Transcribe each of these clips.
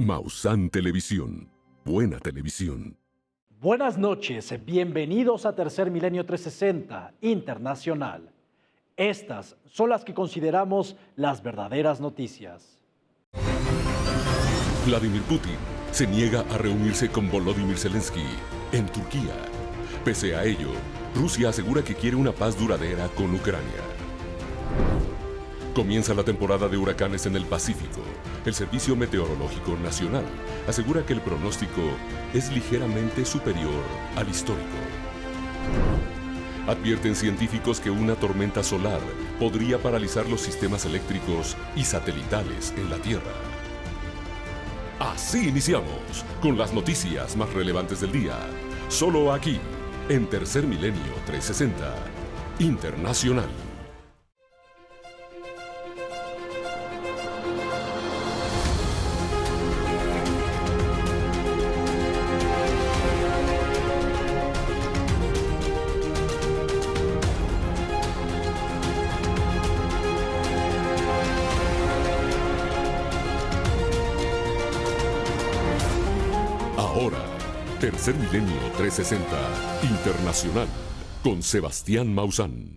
Maussan Televisión. Buena televisión. Buenas noches, bienvenidos a Tercer Milenio 360 Internacional. Estas son las que consideramos las verdaderas noticias. Vladimir Putin se niega a reunirse con Volodymyr Zelensky en Turquía. Pese a ello, Rusia asegura que quiere una paz duradera con Ucrania. Comienza la temporada de huracanes en el Pacífico. El Servicio Meteorológico Nacional asegura que el pronóstico es ligeramente superior al histórico. Advierten científicos que una tormenta solar podría paralizar los sistemas eléctricos y satelitales en la Tierra. Así iniciamos con las noticias más relevantes del día, solo aquí, en Tercer Milenio 360 Internacional. Ahora, Tercer Milenio 360 Internacional, con Sebastián Maussan.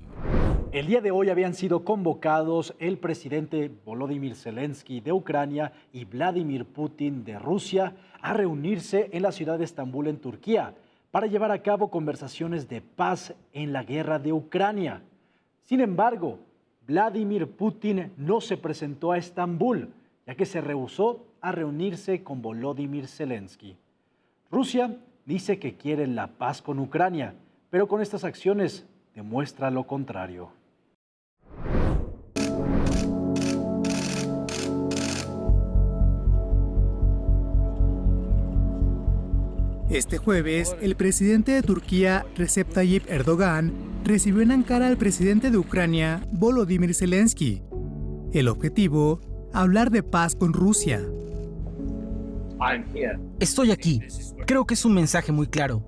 El día de hoy habían sido convocados el presidente Volodymyr Zelensky de Ucrania y Vladimir Putin de Rusia a reunirse en la ciudad de Estambul, en Turquía, para llevar a cabo conversaciones de paz en la guerra de Ucrania. Sin embargo, Vladimir Putin no se presentó a Estambul, ya que se rehusó a reunirse con Volodymyr Zelensky. Rusia dice que quiere la paz con Ucrania, pero con estas acciones demuestra lo contrario. Este jueves, el presidente de Turquía, Recep Tayyip Erdogan, recibió en Ankara al presidente de Ucrania, Volodymyr Zelensky. El objetivo, hablar de paz con Rusia. Estoy aquí. Creo que es un mensaje muy claro.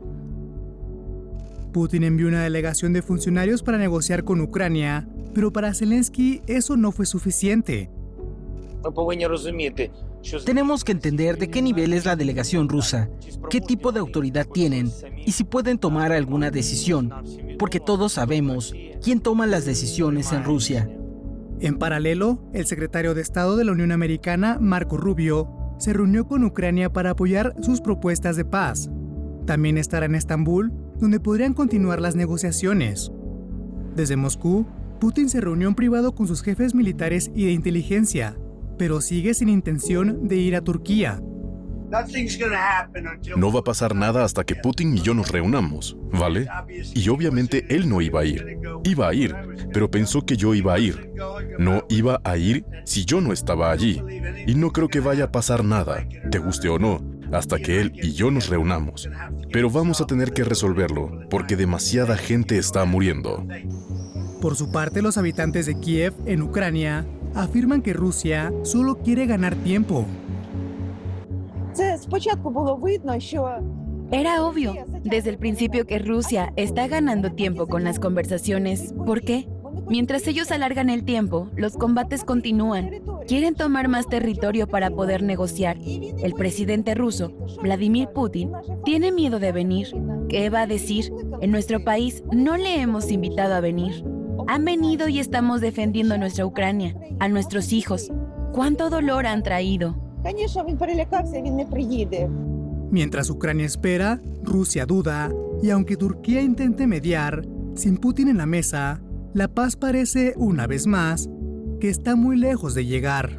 Putin envió una delegación de funcionarios para negociar con Ucrania, pero para Zelensky eso no fue suficiente. Tenemos que entender de qué nivel es la delegación rusa, qué tipo de autoridad tienen y si pueden tomar alguna decisión, porque todos sabemos quién toma las decisiones en Rusia. En paralelo, el secretario de Estado de la Unión Americana, Marco Rubio, se reunió con Ucrania para apoyar sus propuestas de paz. También estará en Estambul, donde podrían continuar las negociaciones. Desde Moscú, Putin se reunió en privado con sus jefes militares y de inteligencia, pero sigue sin intención de ir a Turquía. No va a pasar nada hasta que Putin y yo nos reunamos, ¿vale? Y obviamente él no iba a ir. Iba a ir, pero pensó que yo iba a ir. No iba a ir si yo no estaba allí. Y no creo que vaya a pasar nada, te guste o no, hasta que él y yo nos reunamos. Pero vamos a tener que resolverlo, porque demasiada gente está muriendo. Por su parte, los habitantes de Kiev, en Ucrania, afirman que Rusia solo quiere ganar tiempo. Era obvio desde el principio que Rusia está ganando tiempo con las conversaciones. ¿Por qué? Mientras ellos alargan el tiempo, los combates continúan. Quieren tomar más territorio para poder negociar. El presidente ruso, Vladimir Putin, tiene miedo de venir. ¿Qué va a decir? En nuestro país no le hemos invitado a venir. Han venido y estamos defendiendo a nuestra Ucrania, a nuestros hijos. ¿Cuánto dolor han traído? Mientras Ucrania espera, Rusia duda, y aunque Turquía intente mediar, sin Putin en la mesa, la paz parece, una vez más, que está muy lejos de llegar.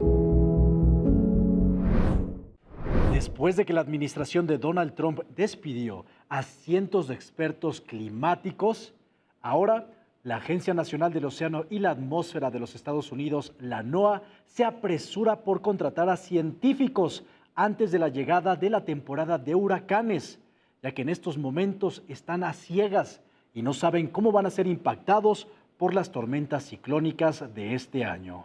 Después de que la administración de Donald Trump despidió a cientos de expertos climáticos, ahora la Agencia Nacional del Océano y la Atmósfera de los Estados Unidos, la NOAA, se apresura por contratar a científicos antes de la llegada de la temporada de huracanes, ya que en estos momentos están a ciegas y no saben cómo van a ser impactados por las tormentas ciclónicas de este año.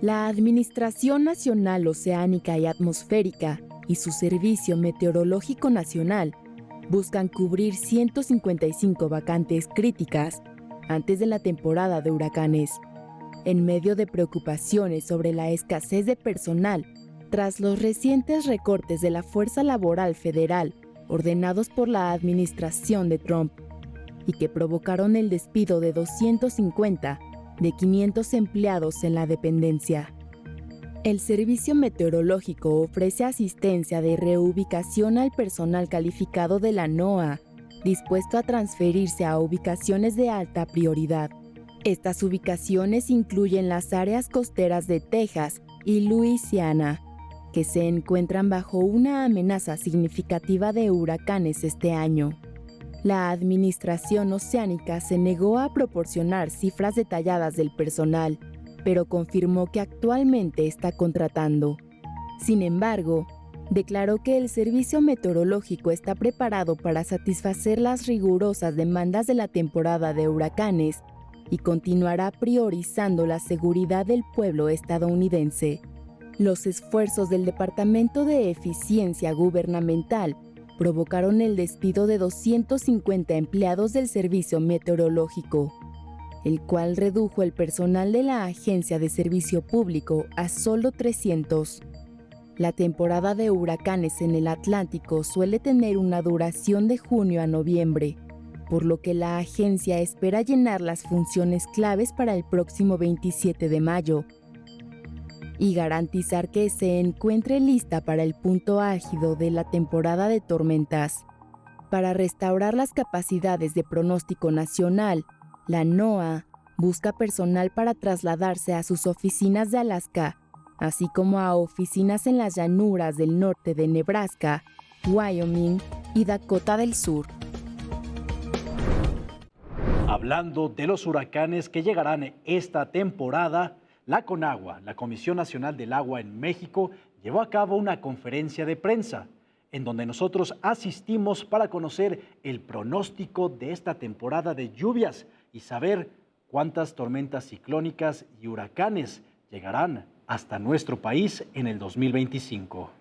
La Administración Nacional Oceánica y Atmosférica y su Servicio Meteorológico Nacional buscan cubrir 155 vacantes críticas antes de la temporada de huracanes. En medio de preocupaciones sobre la escasez de personal, tras los recientes recortes de la fuerza laboral federal ordenados por la administración de Trump y que provocaron el despido de 250 de 500 empleados en la dependencia. El Servicio Meteorológico ofrece asistencia de reubicación al personal calificado de la NOAA, dispuesto a transferirse a ubicaciones de alta prioridad. Estas ubicaciones incluyen las áreas costeras de Texas y Luisiana, que se encuentran bajo una amenaza significativa de huracanes este año. La Administración Oceánica se negó a proporcionar cifras detalladas del personal, pero confirmó que actualmente está contratando. Sin embargo, declaró que el Servicio Meteorológico está preparado para satisfacer las rigurosas demandas de la temporada de huracanes y continuará priorizando la seguridad del pueblo estadounidense. Los esfuerzos del Departamento de Eficiencia Gubernamental provocaron el despido de 250 empleados del Servicio Meteorológico, el cual redujo el personal de la Agencia de Servicio Público a solo 300. La temporada de huracanes en el Atlántico suele tener una duración de junio a noviembre, por lo que la agencia espera llenar las funciones claves para el próximo 27 de mayo y garantizar que se encuentre lista para el punto álgido de la temporada de tormentas. Para restaurar las capacidades de pronóstico nacional, la NOAA busca personal para trasladarse a sus oficinas de Alaska, así como a oficinas en las llanuras del norte de Nebraska, Wyoming y Dakota del Sur. Hablando de los huracanes que llegarán esta temporada, la CONAGUA, la Comisión Nacional del Agua en México, llevó a cabo una conferencia de prensa en donde nosotros asistimos para conocer el pronóstico de esta temporada de lluvias y saber cuántas tormentas ciclónicas y huracanes llegarán hasta nuestro país en el 2025.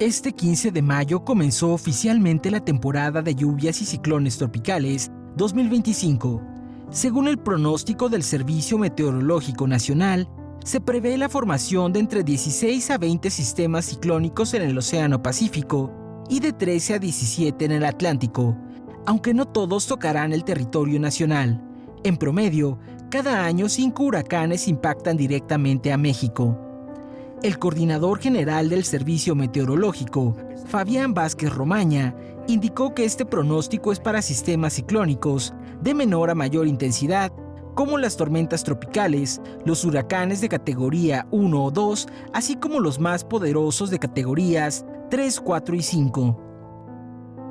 Este 15 de mayo comenzó oficialmente la temporada de lluvias y ciclones tropicales 2025. Según el pronóstico del Servicio Meteorológico Nacional, se prevé la formación de entre 16 a 20 sistemas ciclónicos en el Océano Pacífico y de 13 a 17 en el Atlántico, aunque no todos tocarán el territorio nacional. En promedio, cada año 5 huracanes impactan directamente a México. El coordinador general del Servicio Meteorológico, Fabián Vázquez Romaña, indicó que este pronóstico es para sistemas ciclónicos de menor a mayor intensidad, como las tormentas tropicales, los huracanes de categoría 1 o 2, así como los más poderosos de categorías 3, 4 y 5.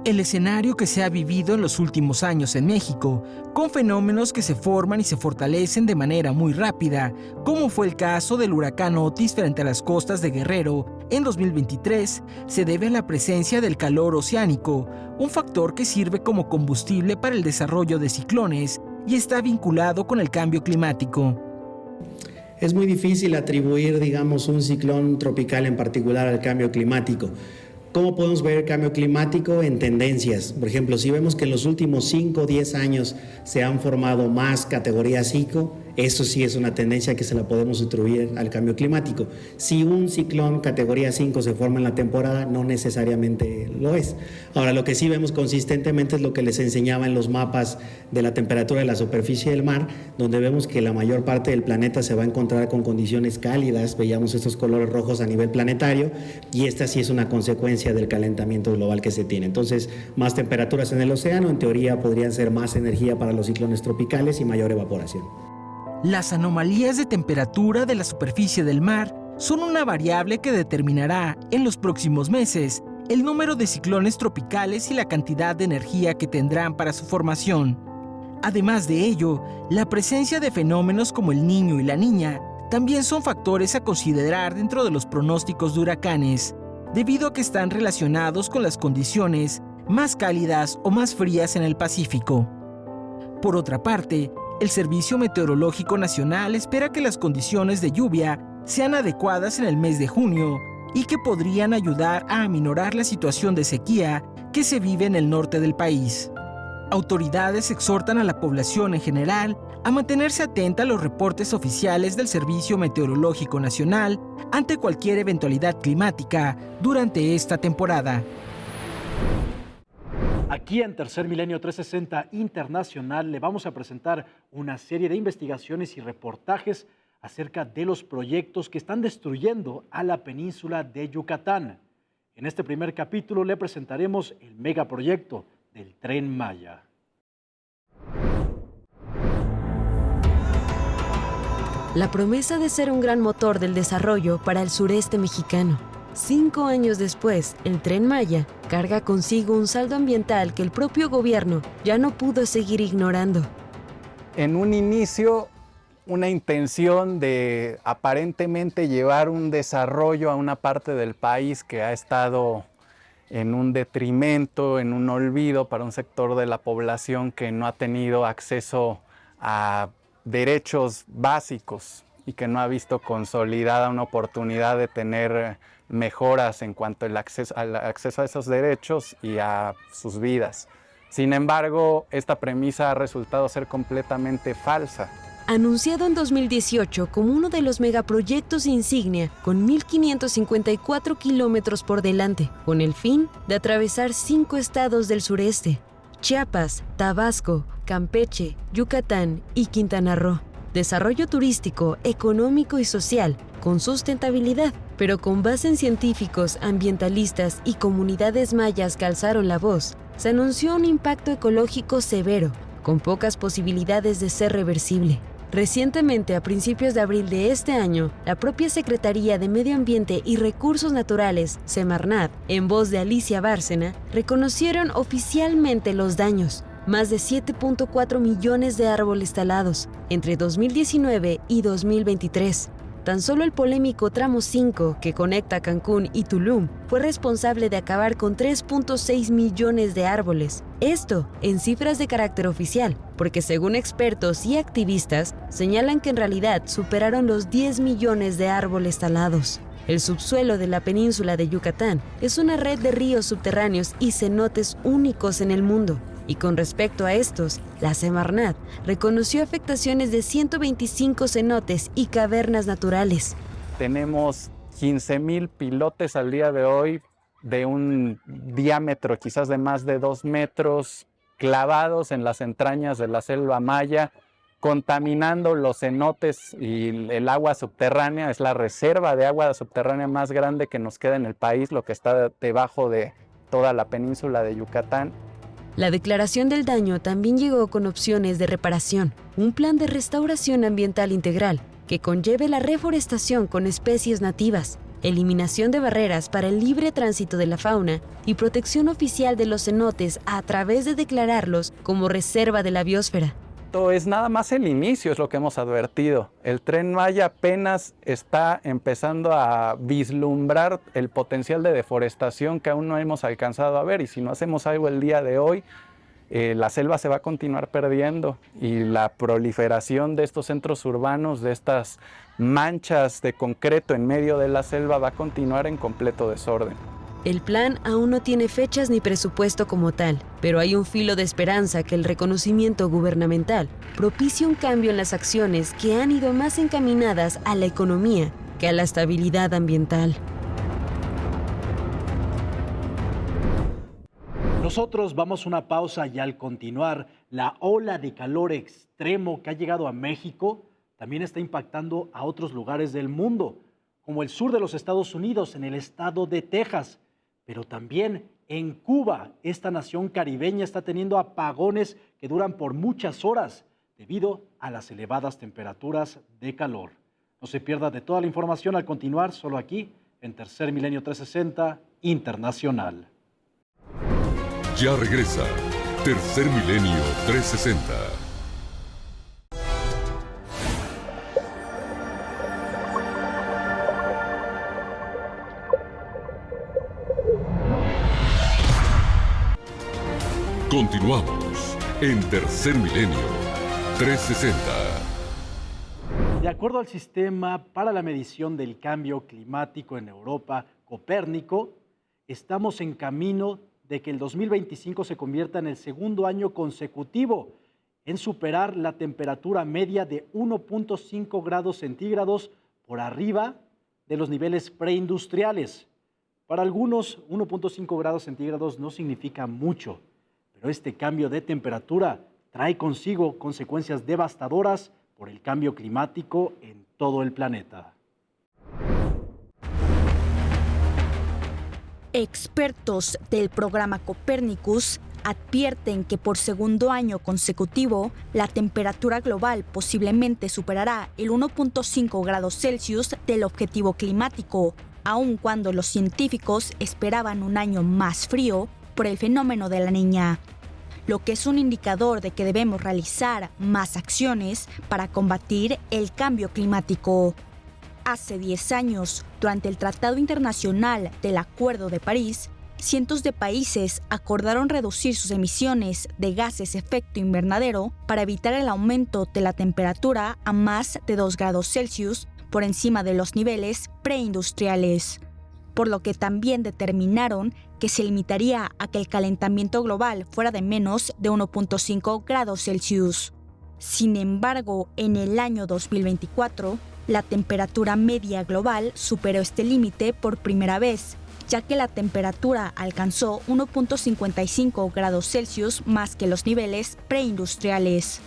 El escenario que se ha vivido en los últimos años en México, con fenómenos que se forman y se fortalecen de manera muy rápida, como fue el caso del huracán Otis frente a las costas de Guerrero en 2023, se debe a la presencia del calor oceánico, un factor que sirve como combustible para el desarrollo de ciclones y está vinculado con el cambio climático. Es muy difícil atribuir, un ciclón tropical en particular al cambio climático. ¿Cómo podemos ver el cambio climático en tendencias? Por ejemplo, si vemos que en los últimos 5 o 10 años se han formado más categoría 5, eso sí es una tendencia que se la podemos atribuir al cambio climático. Si un ciclón categoría 5 se forma en la temporada, no necesariamente lo es. Ahora, lo que sí vemos consistentemente es lo que les enseñaba en los mapas de la temperatura de la superficie del mar, donde vemos que la mayor parte del planeta se va a encontrar con condiciones cálidas. Veíamos estos colores rojos a nivel planetario y esta sí es una consecuencia del calentamiento global que se tiene. Entonces, más temperaturas en el océano, en teoría podrían ser más energía para los ciclones tropicales y mayor evaporación. Las anomalías de temperatura de la superficie del mar son una variable que determinará en los próximos meses el número de ciclones tropicales y la cantidad de energía que tendrán para su formación. Además de ello, la presencia de fenómenos como el Niño y la Niña también son factores a considerar dentro de los pronósticos de huracanes, debido a que están relacionados con las condiciones más cálidas o más frías en el Pacífico. Por otra parte, el Servicio Meteorológico Nacional espera que las condiciones de lluvia sean adecuadas en el mes de junio y que podrían ayudar a aminorar la situación de sequía que se vive en el norte del país. Autoridades exhortan a la población en general a mantenerse atenta a los reportes oficiales del Servicio Meteorológico Nacional ante cualquier eventualidad climática durante esta temporada. Aquí en Tercer Milenio 360 Internacional le vamos a presentar una serie de investigaciones y reportajes acerca de los proyectos que están destruyendo a la península de Yucatán. En este primer capítulo le presentaremos el megaproyecto del Tren Maya. La promesa de ser un gran motor del desarrollo para el sureste mexicano. 5 años después, el Tren Maya carga consigo un saldo ambiental que el propio gobierno ya no pudo seguir ignorando. En un inicio, una intención de aparentemente llevar un desarrollo a una parte del país que ha estado en un detrimento, en un olvido para un sector de la población que no ha tenido acceso a derechos básicos y que no ha visto consolidada una oportunidad de tener mejoras en cuanto al acceso a esos derechos y a sus vidas. Sin embargo, esta premisa ha resultado ser completamente falsa. Anunciado en 2018 como uno de los megaproyectos insignia, con 1.554 kilómetros por delante, con el fin de atravesar 5 estados del sureste: Chiapas, Tabasco, Campeche, Yucatán y Quintana Roo. Desarrollo turístico, económico y social, con sustentabilidad, pero con base en científicos, ambientalistas y comunidades mayas que alzaron la voz, se anunció un impacto ecológico severo, con pocas posibilidades de ser reversible. Recientemente, a principios de abril de este año, la propia Secretaría de Medio Ambiente y Recursos Naturales, Semarnat, en voz de Alicia Bárcena, reconocieron oficialmente los daños. Más de 7.4 millones de árboles talados entre 2019 y 2023. Tan solo el polémico tramo 5, que conecta Cancún y Tulum, fue responsable de acabar con 3.6 millones de árboles. Esto en cifras de carácter oficial, porque según expertos y activistas, señalan que en realidad superaron los 10 millones de árboles talados. El subsuelo de la península de Yucatán es una red de ríos subterráneos y cenotes únicos en el mundo. Y con respecto a estos, la Semarnat reconoció afectaciones de 125 cenotes y cavernas naturales. Tenemos 15,000 pilotes al día de hoy de un diámetro quizás de más de 2 metros clavados en las entrañas de la selva maya, contaminando los cenotes y el agua subterránea. Es la reserva de agua subterránea más grande que nos queda en el país, lo que está debajo de toda la península de Yucatán. La declaración del daño también llegó con opciones de reparación, un plan de restauración ambiental integral que conlleve la reforestación con especies nativas, eliminación de barreras para el libre tránsito de la fauna y protección oficial de los cenotes a través de declararlos como reserva de la biosfera. Esto es nada más el inicio, es lo que hemos advertido. El Tren Maya apenas está empezando a vislumbrar el potencial de deforestación que aún no hemos alcanzado a ver, y si no hacemos algo el día de hoy, la selva se va a continuar perdiendo y la proliferación de estos centros urbanos, de estas manchas de concreto en medio de la selva, va a continuar en completo desorden. El plan aún no tiene fechas ni presupuesto como tal, pero hay un filo de esperanza que el reconocimiento gubernamental propicie un cambio en las acciones que han ido más encaminadas a la economía que a la estabilidad ambiental. Nosotros vamos a una pausa y al continuar, la ola de calor extremo que ha llegado a México también está impactando a otros lugares del mundo, como el sur de los Estados Unidos, en el estado de Texas. Pero también en Cuba, esta nación caribeña está teniendo apagones que duran por muchas horas debido a las elevadas temperaturas de calor. No se pierda de toda la información al continuar, solo aquí en Tercer Milenio 360 Internacional. Ya regresa Tercer Milenio 360. Continuamos en Tercer Milenio 360. De acuerdo al Sistema para la Medición del Cambio Climático en Europa, Copérnico, estamos en camino de que el 2025 se convierta en el segundo año consecutivo en superar la temperatura media de 1.5 grados centígrados por arriba de los niveles preindustriales. Para algunos, 1.5 grados centígrados no significa mucho, pero este cambio de temperatura trae consigo consecuencias devastadoras por el cambio climático en todo el planeta. Expertos del programa Copernicus advierten que por segundo año consecutivo, la temperatura global posiblemente superará el 1.5 grados Celsius del objetivo climático, aun cuando los científicos esperaban un año más frío por el fenómeno de la Niña, lo que es un indicador de que debemos realizar más acciones para combatir el cambio climático. Hace 10 años, durante el Tratado Internacional del Acuerdo de París, cientos de países acordaron reducir sus emisiones de gases efecto invernadero para evitar el aumento de la temperatura a más de 2 grados Celsius por encima de los niveles preindustriales, por lo que también determinaron que se limitaría a que el calentamiento global fuera de menos de 1.5 grados Celsius. Sin embargo, en el año 2024, la temperatura media global superó este límite por primera vez, ya que la temperatura alcanzó 1.55 grados Celsius más que los niveles preindustriales.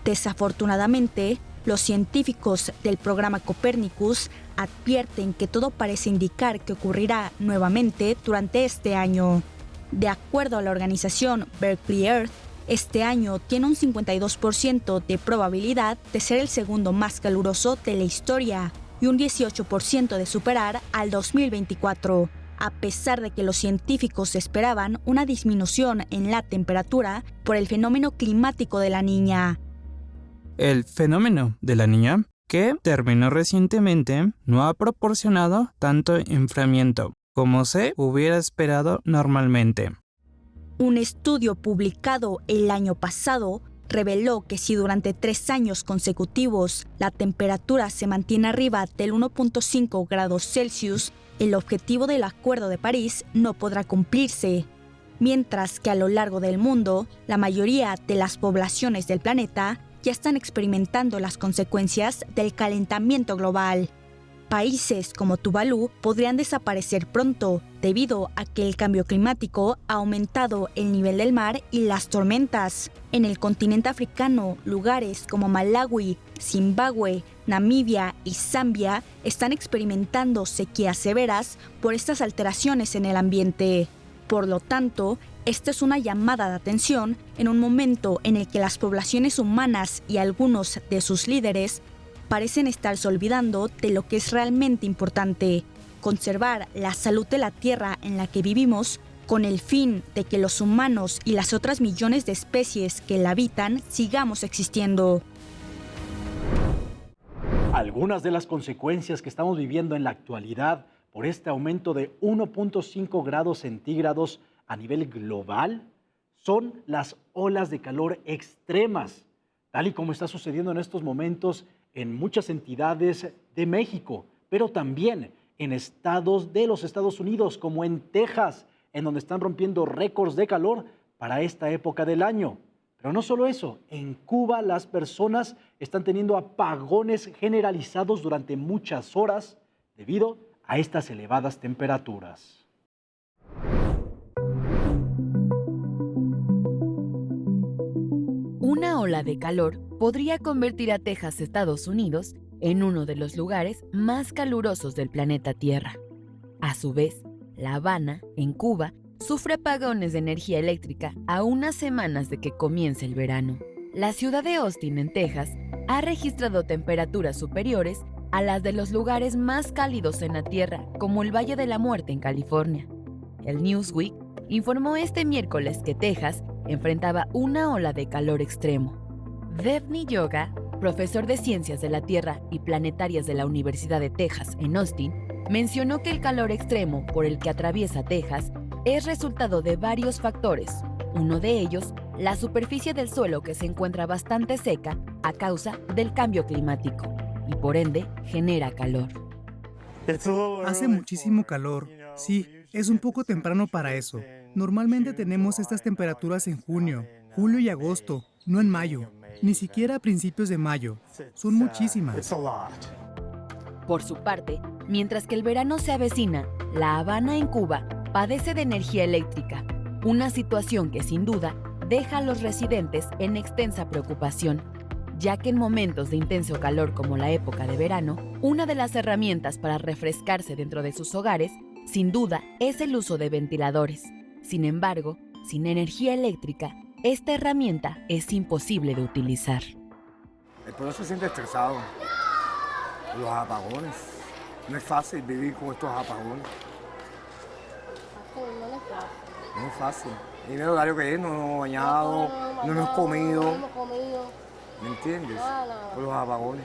Desafortunadamente, los científicos del programa Copernicus advierten que todo parece indicar que ocurrirá nuevamente durante este año. De acuerdo a la organización Berkeley Earth, este año tiene un 52% de probabilidad de ser el segundo más caluroso de la historia y un 18% de superar al 2024, a pesar de que los científicos esperaban una disminución en la temperatura por el fenómeno climático de la Niña. El fenómeno de la Niña, que terminó recientemente, no ha proporcionado tanto enfriamiento como se hubiera esperado normalmente. Un estudio publicado el año pasado reveló que si durante 3 años consecutivos la temperatura se mantiene arriba del 1.5 grados Celsius, el objetivo del Acuerdo de París no podrá cumplirse, mientras que a lo largo del mundo, la mayoría de las poblaciones del planeta ya están experimentando las consecuencias del calentamiento global. Países como Tuvalu podrían desaparecer pronto debido a que el cambio climático ha aumentado el nivel del mar y las tormentas. En el continente africano, lugares como Malawi, Zimbabue, Namibia y Zambia están experimentando sequías severas por estas alteraciones en el ambiente. Por lo tanto, esta es una llamada de atención en un momento en el que las poblaciones humanas y algunos de sus líderes parecen estarse olvidando de lo que es realmente importante: conservar la salud de la tierra en la que vivimos con el fin de que los humanos y las otras millones de especies que la habitan sigamos existiendo. Algunas de las consecuencias que estamos viviendo en la actualidad por este aumento de 1.5 grados centígrados a nivel global son las olas de calor extremas, tal y como está sucediendo en estos momentos en muchas entidades de México, pero también en estados de los Estados Unidos, como en Texas, en donde están rompiendo récords de calor para esta época del año. Pero no solo eso, en Cuba las personas están teniendo apagones generalizados durante muchas horas debido a estas elevadas temperaturas. Una ola de calor podría convertir a Texas, Estados Unidos, en uno de los lugares más calurosos del planeta Tierra. A su vez, La Habana, en Cuba, sufre apagones de energía eléctrica a unas semanas de que comience el verano. La ciudad de Austin, en Texas, ha registrado temperaturas superiores a las de los lugares más cálidos en la Tierra, como el Valle de la Muerte en California. El Newsweek informó este miércoles que Texas enfrentaba una ola de calor extremo. Devni Yoga, profesor de Ciencias de la Tierra y Planetarias de la Universidad de Texas en Austin, mencionó que el calor extremo por el que atraviesa Texas es resultado de varios factores. Uno de ellos, la superficie del suelo que se encuentra bastante seca a causa del cambio climático y por ende genera calor. Hace muchísimo calor. Sí, es un poco temprano para eso. Normalmente tenemos estas temperaturas en junio, julio y agosto, no en mayo, ni siquiera a principios de mayo. Son muchísimas. Por su parte, mientras que el verano se avecina, La Habana en Cuba padece de energía eléctrica, una situación que sin duda deja a los residentes en extensa preocupación, ya que en momentos de intenso calor como la época de verano, una de las herramientas para refrescarse dentro de sus hogares, sin duda, es el uso de ventiladores. Sin embargo, sin energía eléctrica, esta herramienta es imposible de utilizar. El pueblo se siente estresado. Los apagones. No es fácil vivir con estos apagones. No es fácil. Y el horario que es, no hemos bañado, no hemos comido. ¿Me entiendes? Por los apagones.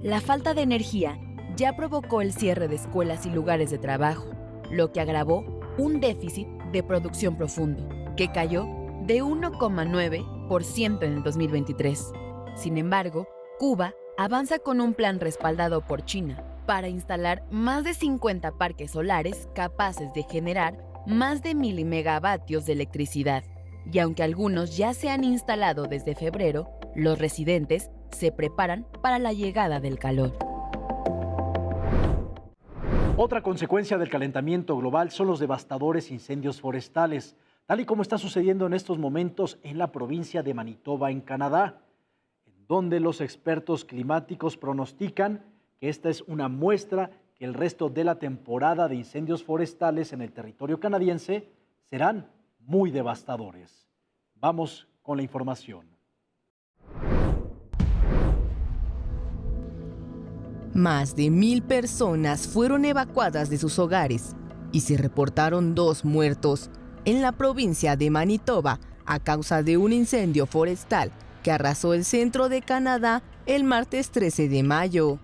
La falta de energía ya provocó el cierre de escuelas y lugares de trabajo, lo que agravó un déficit de producción profundo, que cayó de 1,9% en el 2023. Sin embargo, Cuba avanza con un plan respaldado por China para instalar más de 50 parques solares capaces de generar más de 1,000 megavatios de electricidad. Y aunque algunos ya se han instalado desde febrero, los residentes se preparan para la llegada del calor. Otra consecuencia del calentamiento global son los devastadores incendios forestales, tal y como está sucediendo en estos momentos en la provincia de Manitoba, en Canadá, en donde los expertos climáticos pronostican que esta es una muestra que el resto de la temporada de incendios forestales en el territorio canadiense serán muy devastadores. Vamos con la información. Más de 1,000 personas fueron evacuadas de sus hogares y se reportaron 2 muertos en la provincia de Manitoba a causa de un incendio forestal que arrasó el centro de Canadá el martes 13 de mayo.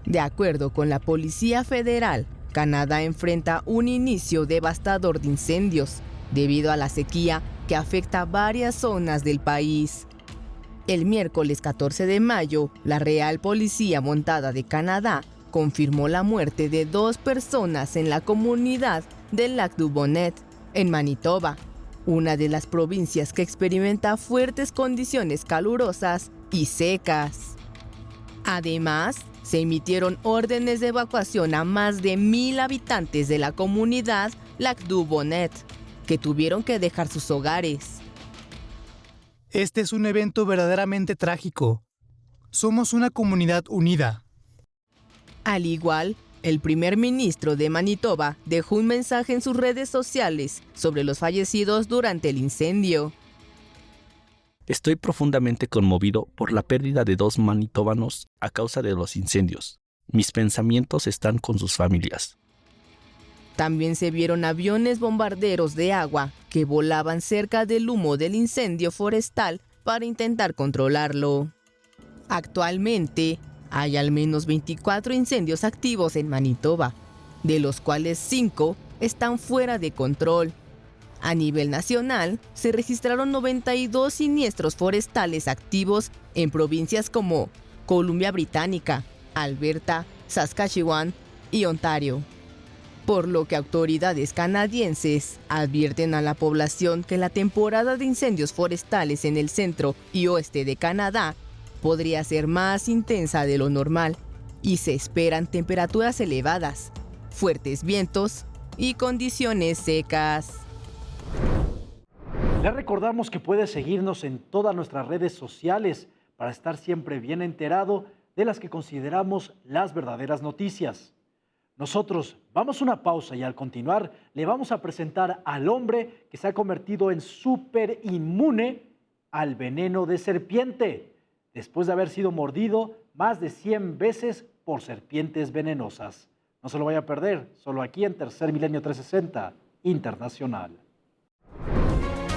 De acuerdo con la Policía Federal, Canadá enfrenta un inicio devastador de incendios debido a la sequía que afecta varias zonas del país. El miércoles 14 de mayo, la Real Policía Montada de Canadá confirmó la muerte de 2 personas en la comunidad de Lac-du-Bonnet, en Manitoba, una de las provincias que experimenta fuertes condiciones calurosas y secas. Además, se emitieron órdenes de evacuación a más de 1,000 habitantes de la comunidad Lac-du-Bonnet, que tuvieron que dejar sus hogares. Este es un evento verdaderamente trágico. Somos una comunidad unida. Al igual, el primer ministro de Manitoba dejó un mensaje en sus redes sociales sobre los fallecidos durante el incendio. Estoy profundamente conmovido por la pérdida de 2 manitobanos a causa de los incendios. Mis pensamientos están con sus familias. También se vieron aviones bombarderos de agua que volaban cerca del humo del incendio forestal para intentar controlarlo. Actualmente, hay al menos 24 incendios activos en Manitoba, de los cuales 5 están fuera de control. A nivel nacional, se registraron 92 siniestros forestales activos en provincias como Columbia Británica, Alberta, Saskatchewan y Ontario. Por lo que autoridades canadienses advierten a la población que la temporada de incendios forestales en el centro y oeste de Canadá podría ser más intensa de lo normal y se esperan temperaturas elevadas, fuertes vientos y condiciones secas. Les recordamos que puede seguirnos en todas nuestras redes sociales para estar siempre bien enterado de las que consideramos las verdaderas noticias. Nosotros vamos a una pausa y al continuar le vamos a presentar al hombre que se ha convertido en súper inmune al veneno de serpiente, después de haber sido mordido más de 100 veces por serpientes venenosas. No se lo vaya a perder, solo aquí en Tercer Milenio 360 Internacional.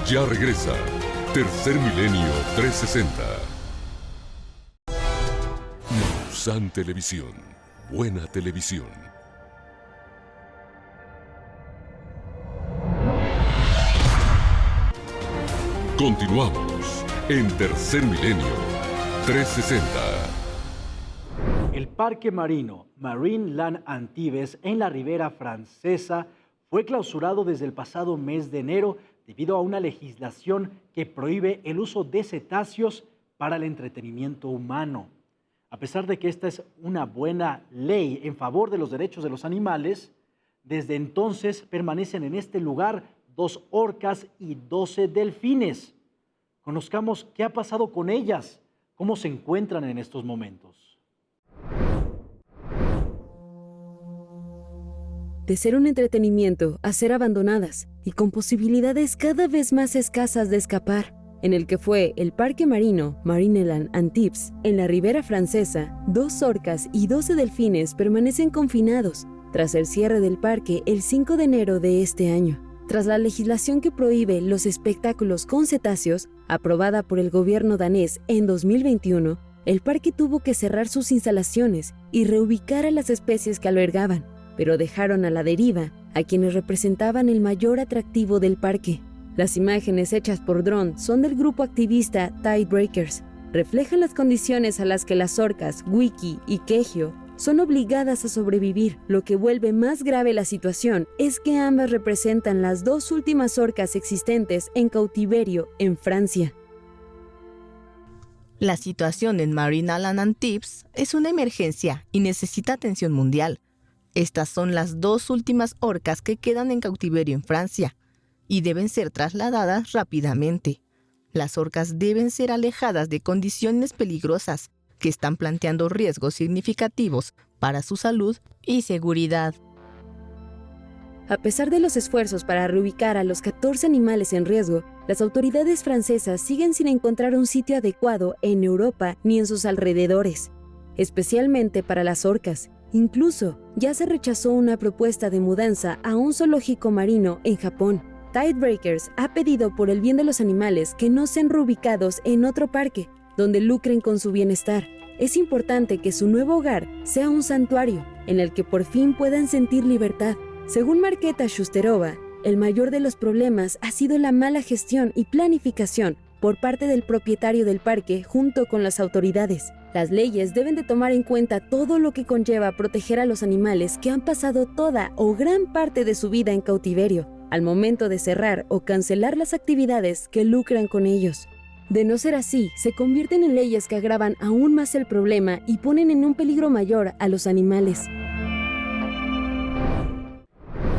Ya regresa Tercer Milenio 360. Maussan Televisión, buena televisión. Continuamos en Tercer Milenio 360. El parque marino Marineland Antibes en la Ribera Francesa fue clausurado desde el pasado mes de enero debido a una legislación que prohíbe el uso de cetáceos para el entretenimiento humano. A pesar de que esta es una buena ley en favor de los derechos de los animales, desde entonces permanecen en este lugar 2 orcas y 12 delfines. Conozcamos qué ha pasado con ellas, cómo se encuentran en estos momentos. De ser un entretenimiento a ser abandonadas y con posibilidades cada vez más escasas de escapar, en el que fue el parque marino Marineland Antibes, en la Ribera Francesa, 2 orcas y 12 delfines permanecen confinados tras el cierre del parque el 5 de enero de este año. Tras la legislación que prohíbe los espectáculos con cetáceos, aprobada por el gobierno danés en 2021, el parque tuvo que cerrar sus instalaciones y reubicar a las especies que albergaban, pero dejaron a la deriva a quienes representaban el mayor atractivo del parque. Las imágenes hechas por dron son del grupo activista Tidebreakers. Reflejan las condiciones a las que las orcas Wiki y Kegio son obligadas a sobrevivir. Lo que vuelve más grave la situación es que ambas representan las 2 últimas orcas existentes en cautiverio en Francia. La situación en Marineland Antibes es una emergencia y necesita atención mundial. Estas son las 2 últimas orcas que quedan en cautiverio en Francia y deben ser trasladadas rápidamente. Las orcas deben ser alejadas de condiciones peligrosas que están planteando riesgos significativos para su salud y seguridad. A pesar de los esfuerzos para reubicar a los 14 animales en riesgo, las autoridades francesas siguen sin encontrar un sitio adecuado en Europa ni en sus alrededores, especialmente para las orcas. Incluso, ya se rechazó una propuesta de mudanza a un zoológico marino en Japón. Tidebreakers ha pedido por el bien de los animales que no sean reubicados en otro parque, donde lucren con su bienestar. Es importante que su nuevo hogar sea un santuario, en el que por fin puedan sentir libertad. Según Markéta Shusterova, el mayor de los problemas ha sido la mala gestión y planificación por parte del propietario del parque junto con las autoridades. Las leyes deben de tomar en cuenta todo lo que conlleva proteger a los animales que han pasado toda o gran parte de su vida en cautiverio, al momento de cerrar o cancelar las actividades que lucran con ellos. De no ser así, se convierten en leyes que agravan aún más el problema y ponen en un peligro mayor a los animales.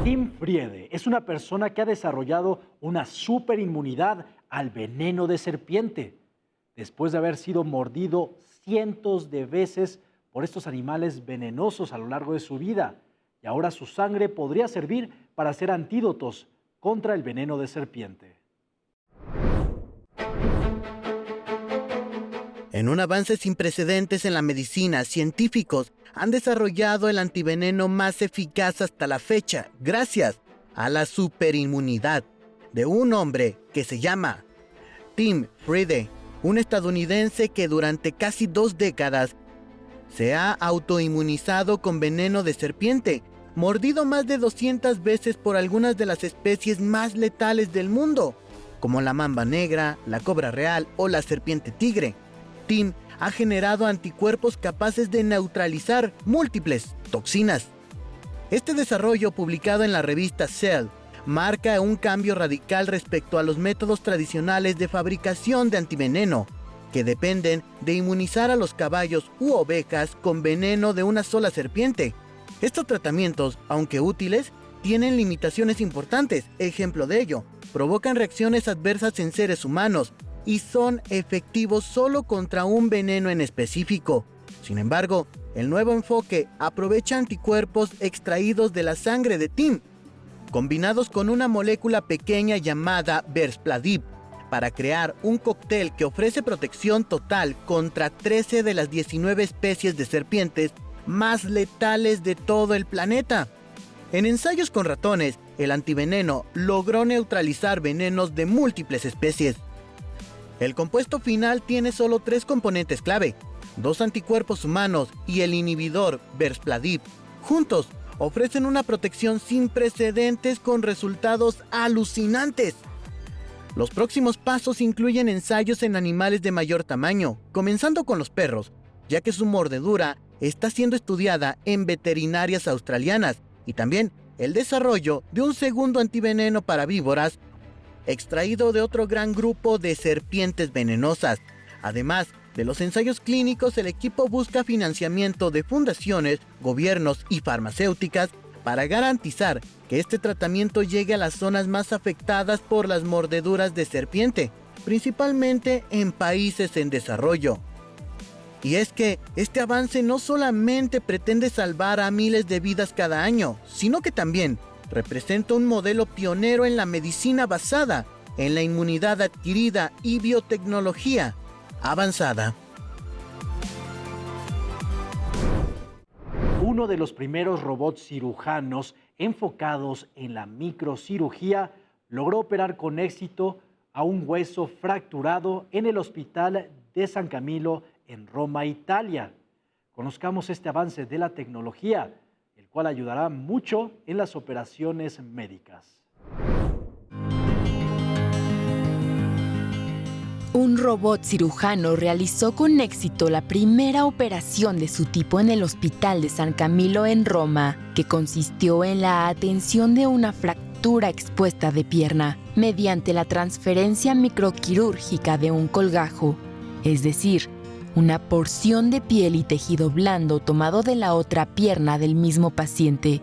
Tim Friede es una persona que ha desarrollado una superinmunidad al veneno de serpiente, después de haber sido mordido cientos de veces por estos animales venenosos a lo largo de su vida, y ahora su sangre podría servir para hacer antídotos contra el veneno de serpiente. En un avance sin precedentes en la medicina, científicos han desarrollado el antiveneno más eficaz hasta la fecha, gracias a la superinmunidad de un hombre que se llama Tim Friede, un estadounidense que durante casi 2 décadas se ha autoinmunizado con veneno de serpiente, mordido más de 200 veces por algunas de las especies más letales del mundo, como la mamba negra, la cobra real o la serpiente tigre. Tim ha generado anticuerpos capaces de neutralizar múltiples toxinas. Este desarrollo, publicado en la revista Cell, marca un cambio radical respecto a los métodos tradicionales de fabricación de antiveneno, que dependen de inmunizar a los caballos u ovejas con veneno de una sola serpiente. Estos tratamientos, aunque útiles, tienen limitaciones importantes. Ejemplo de ello, provocan reacciones adversas en seres humanos y son efectivos solo contra un veneno en específico. Sin embargo, el nuevo enfoque aprovecha anticuerpos extraídos de la sangre de Tim, combinados con una molécula pequeña llamada Verspladib, para crear un cóctel que ofrece protección total contra 13 de las 19 especies de serpientes más letales de todo el planeta. En ensayos con ratones, el antiveneno logró neutralizar venenos de múltiples especies. El compuesto final tiene solo 3 componentes clave: 2 anticuerpos humanos y el inhibidor Verspladib. Juntos, ofrecen una protección sin precedentes con resultados alucinantes. Los próximos pasos incluyen ensayos en animales de mayor tamaño, comenzando con los perros, ya que su mordedura está siendo estudiada en veterinarias australianas, y también el desarrollo de un segundo antiveneno para víboras, extraído de otro gran grupo de serpientes venenosas. Además de los ensayos clínicos, el equipo busca financiamiento de fundaciones, gobiernos y farmacéuticas para garantizar que este tratamiento llegue a las zonas más afectadas por las mordeduras de serpiente, principalmente en países en desarrollo. Y es que este avance no solamente pretende salvar a miles de vidas cada año, sino que también representa un modelo pionero en la medicina basada en la inmunidad adquirida y biotecnología avanzada. Uno de los primeros robots cirujanos enfocados en la microcirugía logró operar con éxito a un hueso fracturado en el Hospital de San Camilo en Roma, Italia. Conozcamos este avance de la tecnología, el cual ayudará mucho en las operaciones médicas. Un robot cirujano realizó con éxito la primera operación de su tipo en el Hospital de San Camilo en Roma, que consistió en la atención de una fractura expuesta de pierna mediante la transferencia microquirúrgica de un colgajo, es decir, una porción de piel y tejido blando tomado de la otra pierna del mismo paciente.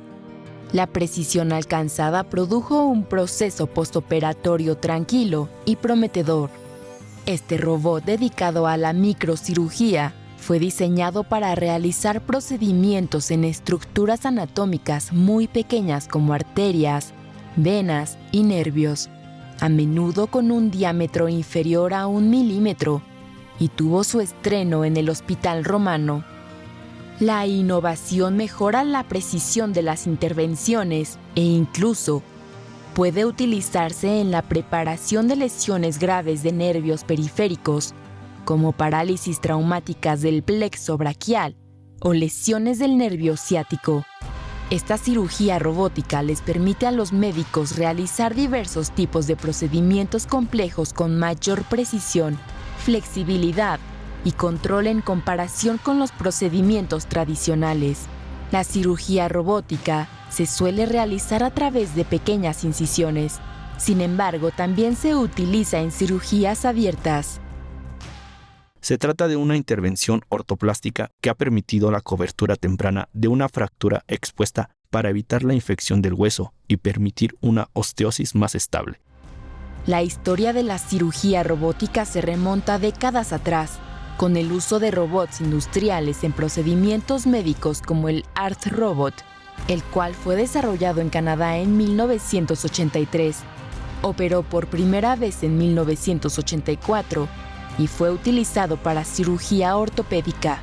La precisión alcanzada produjo un proceso postoperatorio tranquilo y prometedor. Este robot dedicado a la microcirugía fue diseñado para realizar procedimientos en estructuras anatómicas muy pequeñas como arterias, venas y nervios, a menudo con un diámetro inferior a 1 milímetro, y tuvo su estreno en el Hospital Romano. La innovación mejora la precisión de las intervenciones e incluso puede utilizarse en la preparación de lesiones graves de nervios periféricos, como parálisis traumáticas del plexo braquial o lesiones del nervio ciático. Esta cirugía robótica les permite a los médicos realizar diversos tipos de procedimientos complejos con mayor precisión, flexibilidad y control en comparación con los procedimientos tradicionales. La cirugía robótica se suele realizar a través de pequeñas incisiones. Sin embargo, también se utiliza en cirugías abiertas. Se trata de una intervención ortoplástica que ha permitido la cobertura temprana de una fractura expuesta para evitar la infección del hueso y permitir una osteosis más estable. La historia de la cirugía robótica se remonta décadas atrás, con el uso de robots industriales en procedimientos médicos como el ART-Robot, el cual fue desarrollado en Canadá en 1983, operó por primera vez en 1984 y fue utilizado para cirugía ortopédica.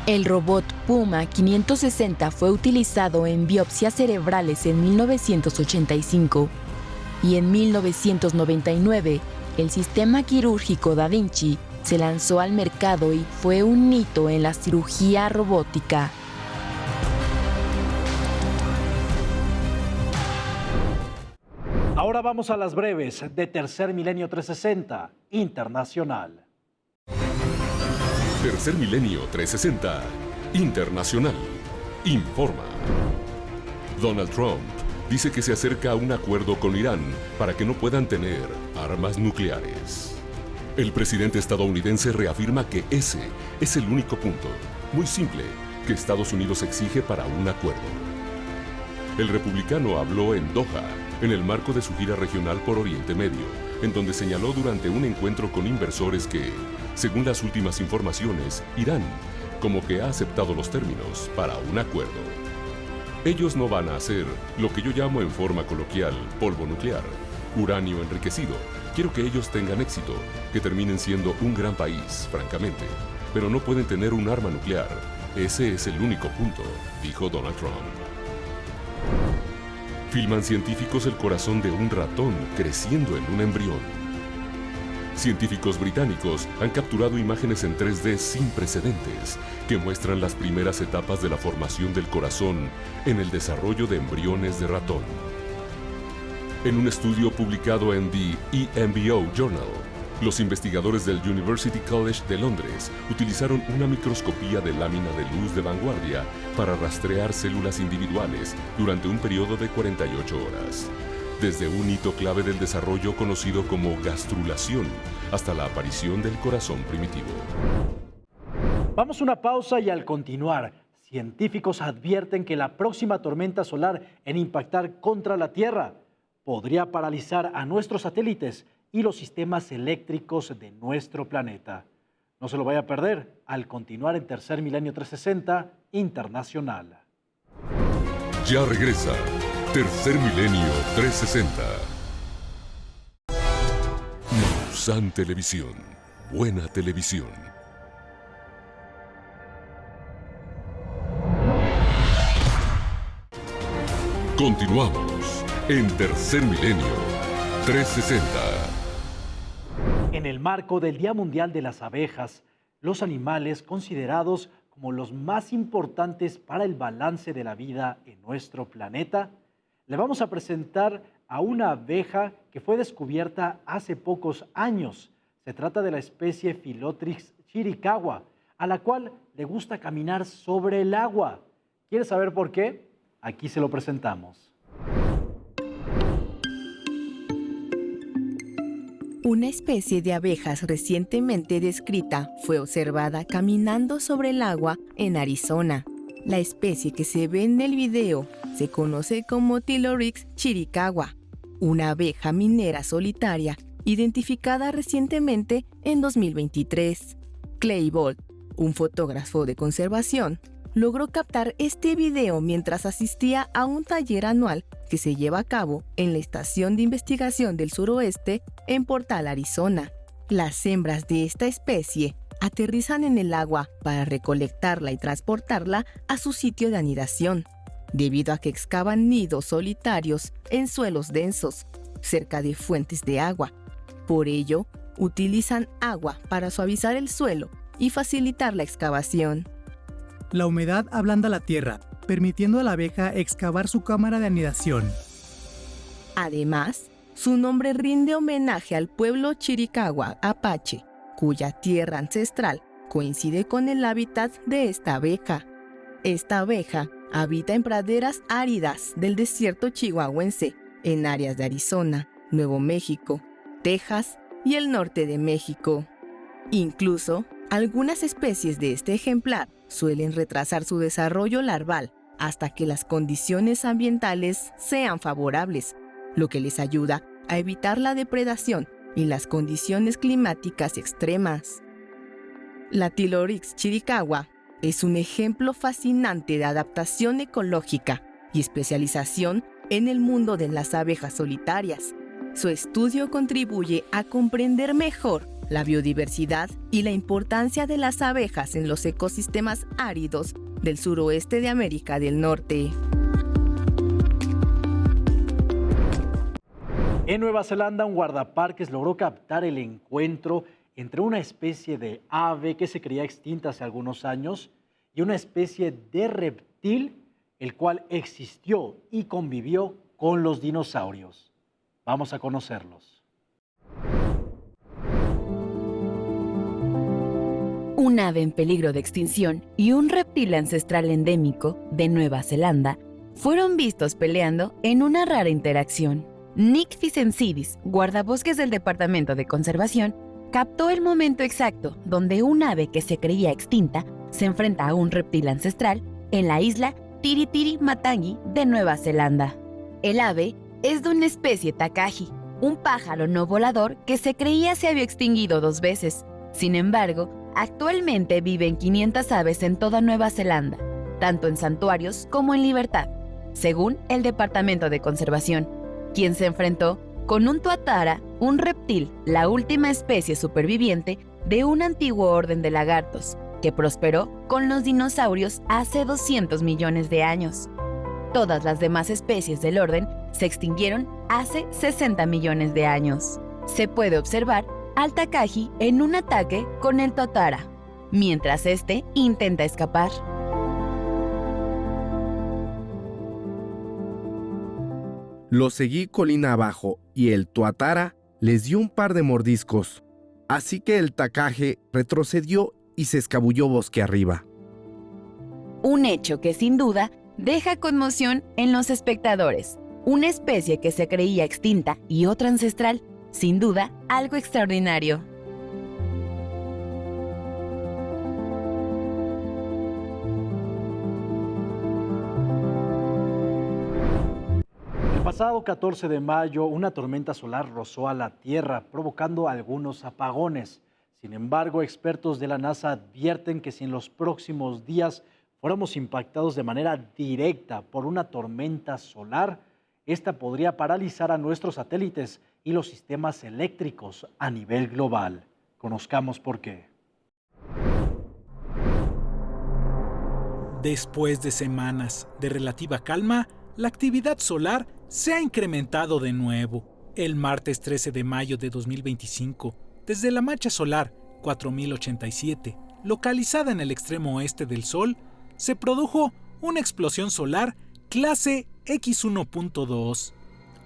El robot Puma 560 fue utilizado en biopsias cerebrales en 1985 y en 1999 el sistema quirúrgico Da Vinci se lanzó al mercado y fue un hito en la cirugía robótica. Ahora vamos a las breves de Tercer Milenio 360 Internacional. Tercer Milenio 360 Internacional informa. Donald Trump dice que se acerca a un acuerdo con Irán para que no puedan tener armas nucleares. El presidente estadounidense reafirma que ese es el único punto, muy simple, que Estados Unidos exige para un acuerdo. El republicano habló en Doha, en el marco de su gira regional por Oriente Medio, en donde señaló durante un encuentro con inversores que, según las últimas informaciones, Irán como que ha aceptado los términos para un acuerdo. Ellos no van a hacer lo que yo llamo en forma coloquial polvo nuclear, uranio enriquecido. Quiero que ellos tengan éxito, que terminen siendo un gran país, francamente, pero no pueden tener un arma nuclear. Ese es el único punto, dijo Donald Trump. Filman científicos el corazón de un ratón creciendo en un embrión. Científicos británicos han capturado imágenes en 3D sin precedentes que muestran las primeras etapas de la formación del corazón en el desarrollo de embriones de ratón. En un estudio publicado en The EMBO Journal, Los investigadores del University College de Londres utilizaron una microscopía de lámina de luz de vanguardia para rastrear células individuales durante un periodo de 48 horas. Desde un hito clave del desarrollo conocido como gastrulación hasta la aparición del corazón primitivo. Vamos a una pausa y al continuar, científicos advierten que la próxima tormenta solar en impactar contra la Tierra podría paralizar a nuestros satélites y los sistemas eléctricos de nuestro planeta. No se lo vaya a perder al continuar en Tercer Milenio 360 Internacional. Ya regresa Tercer Milenio 360. Maussan Televisión. Buena televisión. Continuamos en Tercer Milenio 360. En el marco del Día Mundial de las Abejas, los animales considerados como los más importantes para el balance de la vida en nuestro planeta, le vamos a presentar a una abeja que fue descubierta hace pocos años. Se trata de la especie Philotrix chiricahua, a la cual le gusta caminar sobre el agua. ¿Quiere saber por qué? Aquí se lo presentamos. Una especie de abejas recientemente descrita fue observada caminando sobre el agua en Arizona. La especie que se ve en el video se conoce como Philotrix chiricahua, una abeja minera solitaria identificada recientemente en 2023. Clay Bolt, un fotógrafo de conservación, logró captar este video mientras asistía a un taller anual que se lleva a cabo en la Estación de Investigación del Suroeste en Portal, Arizona. Las hembras de esta especie aterrizan en el agua para recolectarla y transportarla a su sitio de anidación, debido a que excavan nidos solitarios en suelos densos, cerca de fuentes de agua. Por ello, utilizan agua para suavizar el suelo y facilitar la excavación. La humedad ablanda la tierra, permitiendo a la abeja excavar su cámara de anidación. Además, su nombre rinde homenaje al pueblo chiricahua apache, cuya tierra ancestral coincide con el hábitat de esta abeja. Esta abeja habita en praderas áridas del desierto chihuahuense, en áreas de Arizona, Nuevo México, Texas y el norte de México. Incluso, algunas especies de este ejemplar suelen retrasar su desarrollo larval hasta que las condiciones ambientales sean favorables, lo que les ayuda a evitar la depredación y las condiciones climáticas extremas. La Philotrix chiricahua es un ejemplo fascinante de adaptación ecológica y especialización en el mundo de las abejas solitarias. Su estudio contribuye a comprender mejor la biodiversidad y la importancia de las abejas en los ecosistemas áridos del suroeste de América del Norte. En Nueva Zelanda, un guardaparques logró captar el encuentro entre una especie de ave que se creía extinta hace algunos años y una especie de reptil, el cual existió y convivió con los dinosaurios. Vamos a conocerlos. Un ave en peligro de extinción y un reptil ancestral endémico de Nueva Zelanda fueron vistos peleando en una rara interacción. Nick Fisensidis, guardabosques del Departamento de Conservación, captó el momento exacto donde un ave que se creía extinta se enfrenta a un reptil ancestral en la isla Tiritiri Matangi de Nueva Zelanda. El ave es de una especie takaji, un pájaro no volador que se creía se había extinguido 2 veces. Sin embargo, actualmente viven 500 aves en toda Nueva Zelanda, tanto en santuarios como en libertad, según el Departamento de Conservación, quien se enfrentó con un tuatara, un reptil, la última especie superviviente de un antiguo orden de lagartos, que prosperó con los dinosaurios hace 200 millones de años. Todas las demás especies del orden se extinguieron hace 60 millones de años. Se puede observar al takaji en un ataque con el tuatara, mientras este intenta escapar. Lo seguí colina abajo y el tuatara les dio un par de mordiscos. Así que el Takage retrocedió y se escabulló bosque arriba. Un hecho que sin duda deja conmoción en los espectadores. Una especie que se creía extinta y otra ancestral, sin duda, algo extraordinario. El pasado 14 de mayo, una tormenta solar rozó a la Tierra, provocando algunos apagones. Sin embargo, expertos de la NASA advierten que si en los próximos días fuéramos impactados de manera directa por una tormenta solar, esta podría paralizar a nuestros satélites y los sistemas eléctricos a nivel global. Conozcamos por qué. Después de semanas de relativa calma, la actividad solar se ha incrementado de nuevo. El martes 13 de mayo de 2025, desde la mancha solar 4087, localizada en el extremo oeste del Sol, se produjo una explosión solar clase X1.2.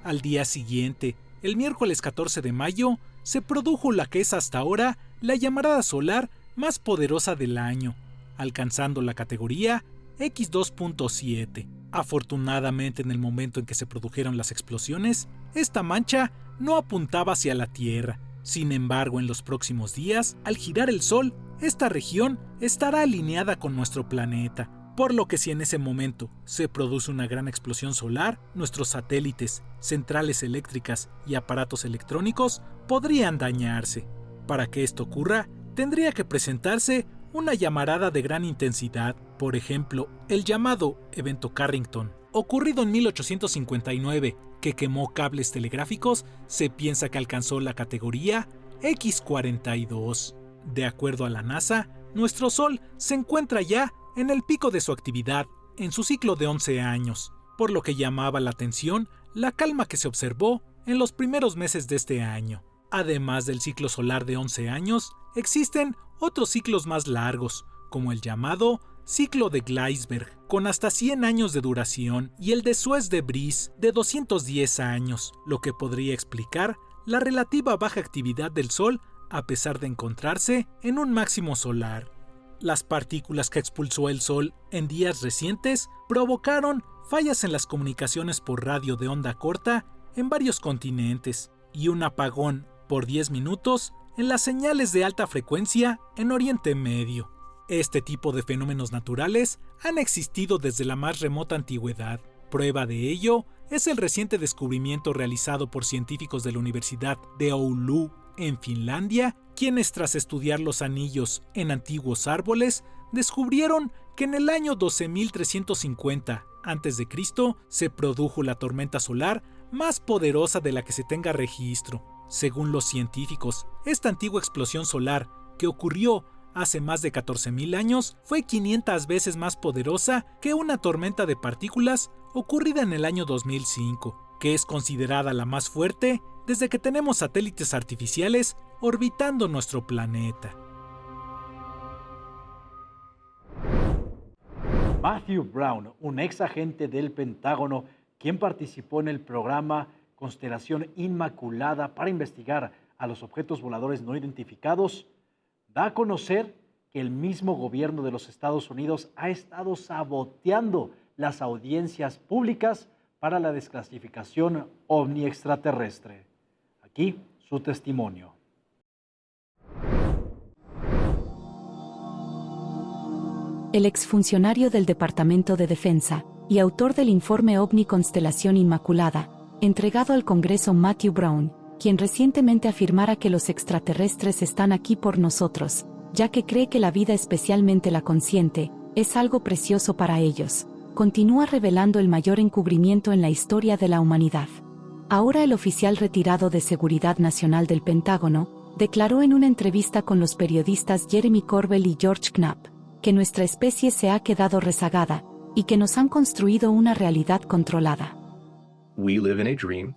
Al día siguiente, el miércoles 14 de mayo, se produjo la que es hasta ahora la llamarada solar más poderosa del año, alcanzando la categoría X2.7. Afortunadamente, en el momento en que se produjeron las explosiones, esta mancha no apuntaba hacia la Tierra. Sin embargo, en los próximos días, al girar el Sol, esta región estará alineada con nuestro planeta, por lo que si en ese momento se produce una gran explosión solar, nuestros satélites, centrales eléctricas y aparatos electrónicos podrían dañarse. Para que esto ocurra, tendría que presentarse una llamarada de gran intensidad, por ejemplo, el llamado Evento Carrington, ocurrido en 1859, que quemó cables telegráficos. Se piensa que alcanzó la categoría X42. De acuerdo a la NASA, nuestro Sol se encuentra ya en el pico de su actividad, en su ciclo de 11 años, por lo que llamaba la atención la calma que se observó en los primeros meses de este año. Además del ciclo solar de 11 años, existen otros ciclos más largos, como el llamado ciclo de Gleisberg, con hasta 100 años de duración, y el de Suez de Brise, de 210 años, lo que podría explicar la relativa baja actividad del Sol a pesar de encontrarse en un máximo solar. Las partículas que expulsó el Sol en días recientes provocaron fallas en las comunicaciones por radio de onda corta en varios continentes y un apagón por 10 minutos en las señales de alta frecuencia en Oriente Medio. Este tipo de fenómenos naturales han existido desde la más remota antigüedad. Prueba de ello es el reciente descubrimiento realizado por científicos de la Universidad de Oulu en Finlandia, quienes tras estudiar los anillos en antiguos árboles, descubrieron que en el año 12.350 a.C. se produjo la tormenta solar más poderosa de la que se tenga registro. Según los científicos, esta antigua explosión solar, que ocurrió hace más de 14.000 años, fue 500 veces más poderosa que una tormenta de partículas ocurrida en el año 2005, que es considerada la más fuerte desde que tenemos satélites artificiales orbitando nuestro planeta. Matthew Brown, un ex agente del Pentágono, quien participó en el programa Constelación Inmaculada para investigar a los objetos voladores no identificados, da a conocer que el mismo gobierno de los Estados Unidos ha estado saboteando las audiencias públicas para la desclasificación ovni extraterrestre. Aquí su testimonio. El exfuncionario del Departamento de Defensa y autor del informe OVNI Constelación Inmaculada, entregado al Congreso, Matthew Brown, quien recientemente afirmara que los extraterrestres están aquí por nosotros, ya que cree que la vida, especialmente la consciente, es algo precioso para ellos, continúa revelando el mayor encubrimiento en la historia de la humanidad. Ahora el oficial retirado de Seguridad Nacional del Pentágono declaró en una entrevista con los periodistas Jeremy Corbell y George Knapp que nuestra especie se ha quedado rezagada y que nos han construido una realidad controlada.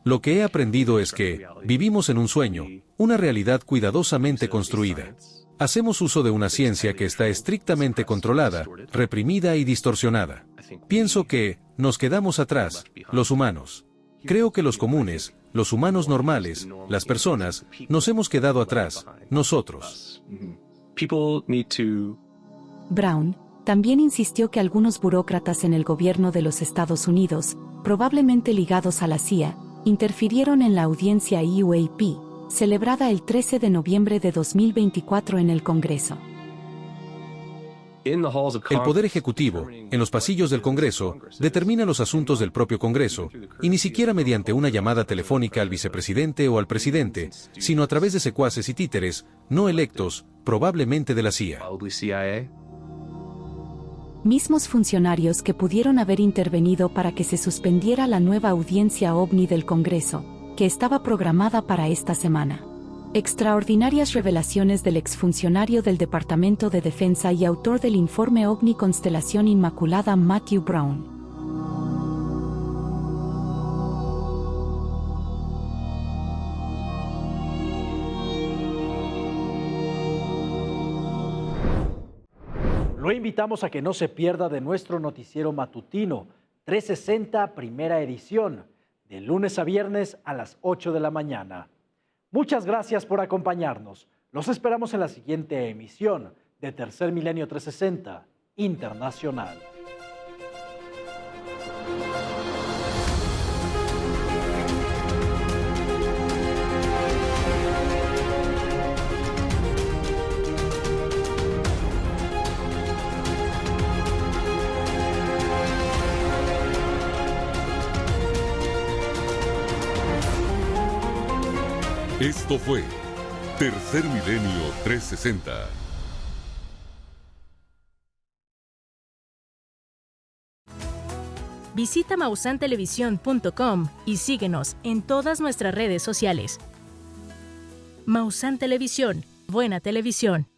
Lo que he aprendido es que vivimos en un sueño, una realidad cuidadosamente construida. Hacemos uso de una ciencia que está estrictamente controlada, reprimida y distorsionada. Pienso que nos quedamos atrás, los humanos. Creo que los comunes los humanos normales, las personas, nos hemos quedado atrás, nosotros. Brown también insistió que algunos burócratas en el gobierno de los Estados Unidos, probablemente ligados a la CIA, interfirieron en la audiencia UAP, celebrada el 13 de noviembre de 2024 en el Congreso. El Poder Ejecutivo, en los pasillos del Congreso, determina los asuntos del propio Congreso, y ni siquiera mediante una llamada telefónica al vicepresidente o al presidente, sino a través de secuaces y títeres, no electos, probablemente de la CIA. Mismos funcionarios que pudieron haber intervenido para que se suspendiera la nueva audiencia OVNI del Congreso, que estaba programada para esta semana. Extraordinarias revelaciones del exfuncionario del Departamento de Defensa y autor del informe OVNI Constelación Inmaculada Matthew Brown. Lo invitamos a que no se pierda de nuestro noticiero matutino 360 Primera Edición, de lunes a viernes a las 8 de la mañana. Muchas gracias por acompañarnos. Los esperamos en la siguiente emisión de Tercer Milenio 360 Internacional. Esto fue Tercer Milenio 360. Visita mausantelevisión.com y síguenos en todas nuestras redes sociales. Mausan Televisión, buena televisión.